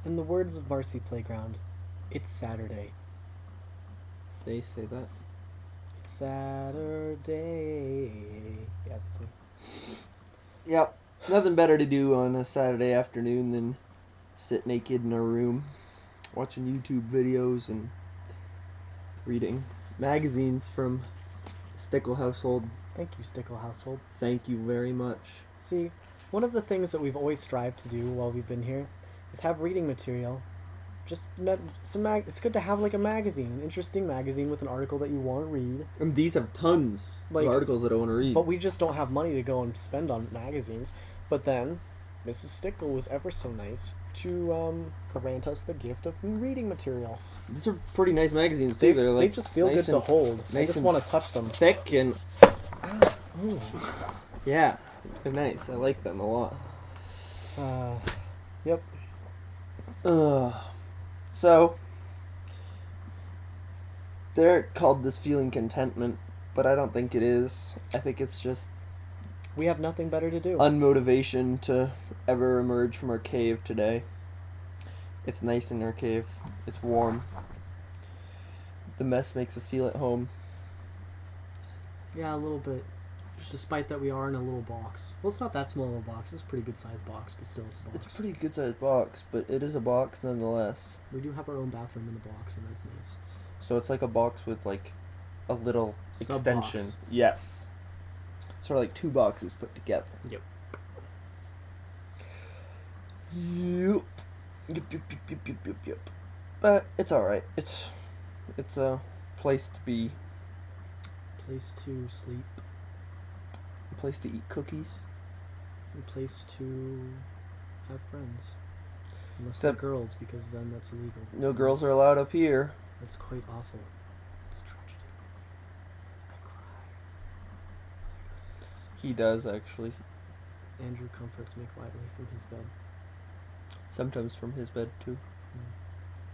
In the words of Marcy Playground, it's Saturday. They say that. It's Saturday. Yeah. Yep. Nothing better to do on a Saturday afternoon than sit naked in our room, watching YouTube videos and reading magazines from Stickle household. Thank you, Stickle household. Thank you very much. See, one of the things that we've always strived to do while we've been here is have reading material. Just it's good to have like a magazine, an interesting magazine with an article that you want to read. And these have tons of articles that I want to read. But we just don't have money to go and spend on magazines. But then, Mrs. Stickle was ever so nice to grant us the gift of reading material. These are pretty nice magazines too. They just feel nice good to hold. Nice I just want to touch them. Thick and Ooh. yeah, they're nice. I like them a lot. Yep. So they're called this feeling contentment, but I don't think it is. I think it's just we have nothing better to do. Unmotivation to ever emerge from our cave today. It's nice in our cave. It's warm. The mess makes us feel at home. Yeah, a little bit. Despite that we are in a little box. Well, it's not that small of a box. It's a pretty good sized box, but still it's a box. It's a pretty good sized box, but it is a box nonetheless. We do have our own bathroom in the box, and that's nice. So it's like a box with like a little extension. Sub-box. Yes. Sort of like two boxes put together. Yep. Yep. But it's alright. It's a place to be. Place to sleep. A place to eat cookies. A place to have friends. Unless they're girls, because then that's illegal. No girls are allowed up here. That's quite awful. It's a tragedy. I cry. He does, actually. Andrew comforts me quietly from his bed. Sometimes from his bed, too.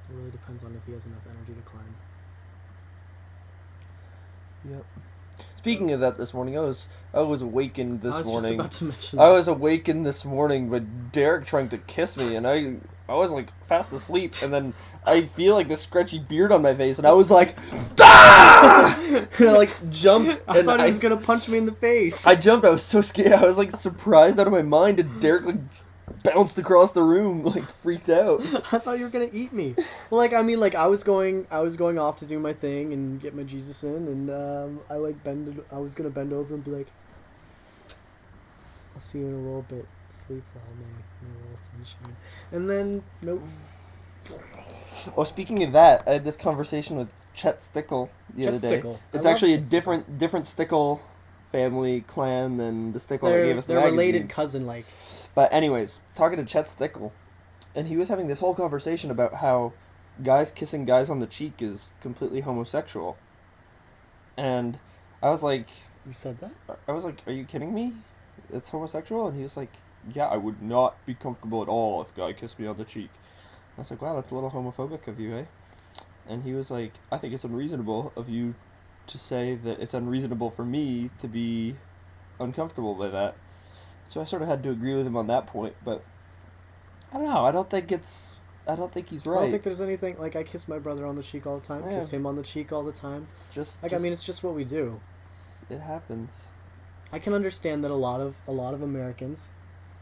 It really depends on if he has enough energy to climb. Yep. Speaking of that, this morning I was awakened this morning. I was just about to mention I was awakened this morning by Derek trying to kiss me, and I was like fast asleep, and then I feel like this scratchy beard on my face, and I was like, ah! And I like jumped. I thought he was gonna punch me in the face. I jumped. I was so scared. I was like surprised out of my mind, and Derek like bounced across the room, like freaked out. I thought you were gonna eat me. Well, like I was going off to do my thing and get my Jesus in, and I was gonna bend over and be like, "I'll see you in a little bit. Sleep well, my little sunshine." And then nope. Well, speaking of that, I had this conversation with Chet Stickle the other day. Stickle. It's actually a different Stickle family clan than the Stickle that gave us the They're magazines. related cousin like. But anyways, talking to Chet Stickle, and he was having this whole conversation about how guys kissing guys on the cheek is completely homosexual. And I was like... You said that? I was like, are you kidding me? It's homosexual? And he was like, yeah, I would not be comfortable at all if a guy kissed me on the cheek. I was like, wow, that's a little homophobic of you, eh? And he was like, I think it's unreasonable of you to say that it's unreasonable for me to be uncomfortable by that. So I sort of had to agree with him on that point, but I don't know. I don't think he's right. I don't think there's anything like I kiss my brother on the cheek all the time. Yeah. Kiss him on the cheek all the time. It's just like I mean, it's just what we do. It happens. I can understand that a lot of Americans,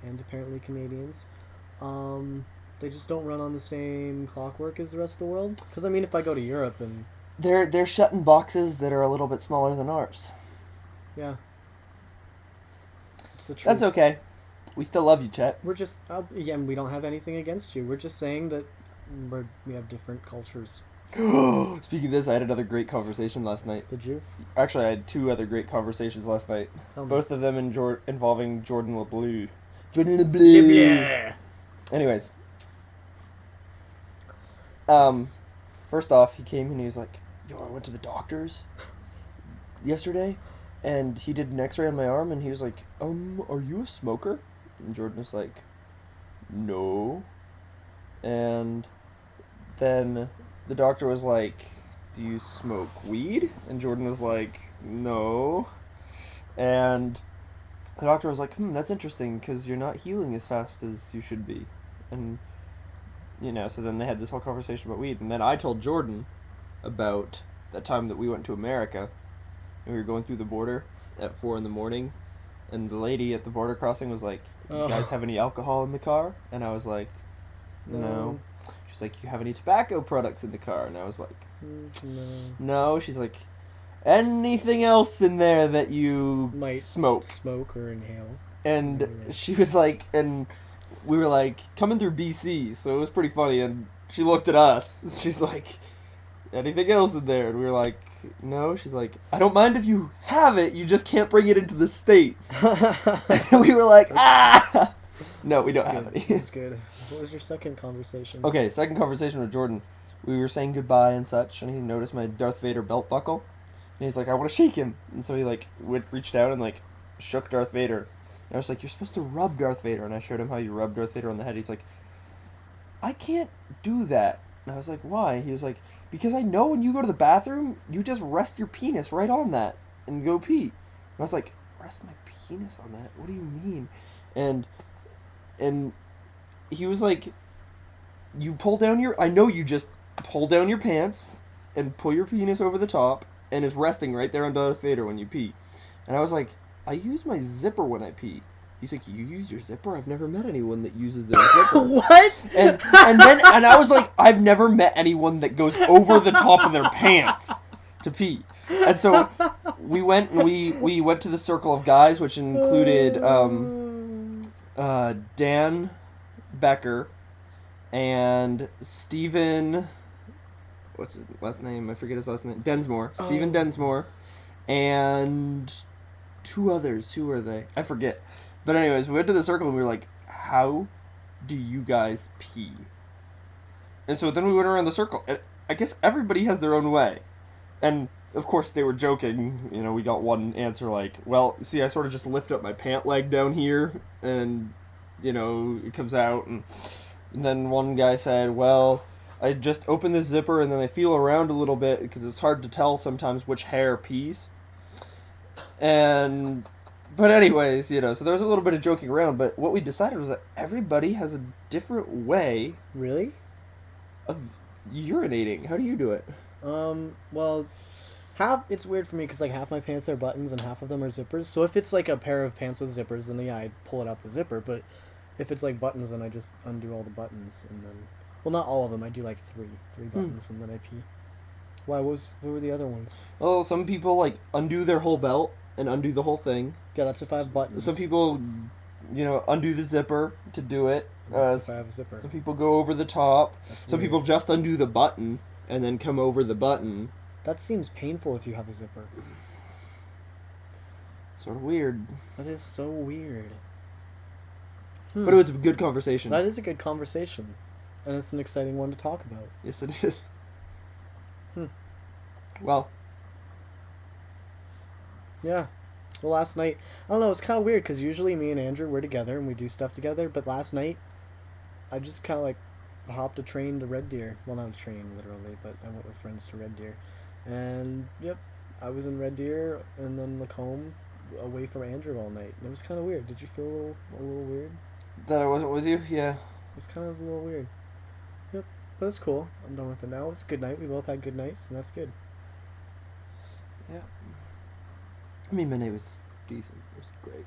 and apparently Canadians, they just don't run on the same clockwork as the rest of the world. Because I mean, if I go to Europe and they're shut in boxes that are a little bit smaller than ours. Yeah. It's the truth. That's okay. We still love you, Chet. We're just again, we don't have anything against you. We're just saying that we have different cultures. Speaking of this, I had another great conversation last night. Did you? Actually, I had two other great conversations last night. Both of them involving Jordan LeBlue. Jordan LeBlue. Yeah. Anyways. First off, he came and he was like, yo, I went to the doctor's yesterday, and he did an x-ray on my arm, and he was like, are you a smoker? And Jordan was like, no. And then the doctor was like, do you smoke weed? And Jordan was like, no. And the doctor was like, that's interesting, because you're not healing as fast as you should be. And So then they had this whole conversation about weed, and then I told Jordan about that time that we went to America, and we were going through the border at 4 a.m, and the lady at the border crossing was like, "You guys have any alcohol in the car?" And I was like, "No." She's like, "You have any tobacco products in the car?" And I was like, "No." She's like, "Anything else in there that you might smoke or inhale?" And she was like, and we were like coming through BC, so it was pretty funny. And she looked at us. She's like, "Anything else in there?" And we were like, "No." She's like, "I don't mind if you have it. You just can't bring it into the States." And we were like, "Ah." No, we don't have any. That's good. What was your second conversation? Okay, second conversation with Jordan. We were saying goodbye and such, and he noticed my Darth Vader belt buckle, and he's like, "I want to shake him." And so he reached out and shook Darth Vader. And I was like, "You're supposed to rub Darth Vader," and I showed him how you rub Darth Vader on the head. He's like, "I can't do that." And I was like, "Why?" He was like, "Because I know when you go to the bathroom, you just rest your penis right on that and go pee." And I was like, "Rest my penis on that? What do you mean?" And he was like, "You pull down I know you just pull down your pants and pull your penis over the top and is resting right there on Darth Vader when you pee." And I was like, "I use my zipper when I pee." He's like, "You use your zipper? I've never met anyone that uses their zipper." What? And I was like, "I've never met anyone that goes over the top of their pants to pee." And so we went and we went to the circle of guys, which included Dan Becker and Steven, what's his last name? I forget his last name. Densmore. Steven Densmore. And 2 others. Who are they? I forget. But anyways, we went to the circle and we were like, "How do you guys pee?" And so then we went around the circle. And I guess everybody has their own way. And of course they were joking. We got one answer like, "Well, see, I sort of just lift up my pant leg down here and, it comes out." And then one guy said, "Well, I just open the zipper and then I feel around a little bit because it's hard to tell sometimes which hair pees." But anyways, so there was a little bit of joking around, but what we decided was that everybody has a different way. Really? Of urinating. How do you do it? Well, it's weird for me because half my pants are buttons and half of them are zippers. So if it's a pair of pants with zippers, then yeah, I pull it out the zipper. But if it's buttons, then I just undo all the buttons and then, well, not all of them. I do three buttons and then I pee. Why? What were the other ones? Well, some people undo their whole belt and undo the whole thing. Yeah, that's if I have buttons. Some people, undo the zipper to do it. That's if I have a zipper. Some people go over the top. That's some weird. People just undo the button and then come over the button. That seems painful if you have a zipper. Sort of weird. That is so weird. But it was a good conversation. That is a good conversation. And it's an exciting one to talk about. Yes, it is. Well. Yeah. Well, last night, I don't know, it's kind of weird because usually me and Andrew, we're together and we do stuff together, but last night, I just kind of hopped a train to Red Deer. Well, not a train, literally, but I went with friends to Red Deer. And, yep, I was in Red Deer and then home away from Andrew all night. And it was kind of weird. Did you feel a little weird? That I wasn't with you? Yeah. It was kind of a little weird. Yep, but it's cool. I'm done with it now. It's a good night. We both had good nights, and that's good. Yeah. I mean, my night was decent. It was great.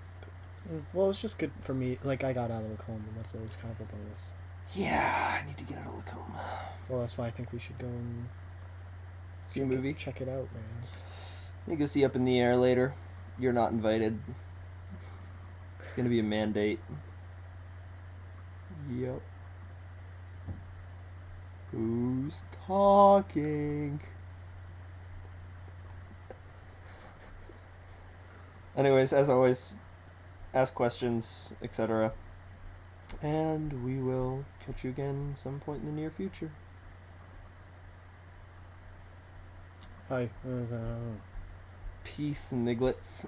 Well, it's just good for me. I got out of Lacombe, and that's always kind of a bonus. Yeah, I need to get out of Lacombe. Well, that's why I think we should go and see a movie. Check it out, man. You go see Up in the Air later. You're not invited. It's gonna be a mandate. Yep. Who's talking? Anyways, as always, ask questions, etc. And we will catch you again some point in the near future. Hi. Peace, Niglets.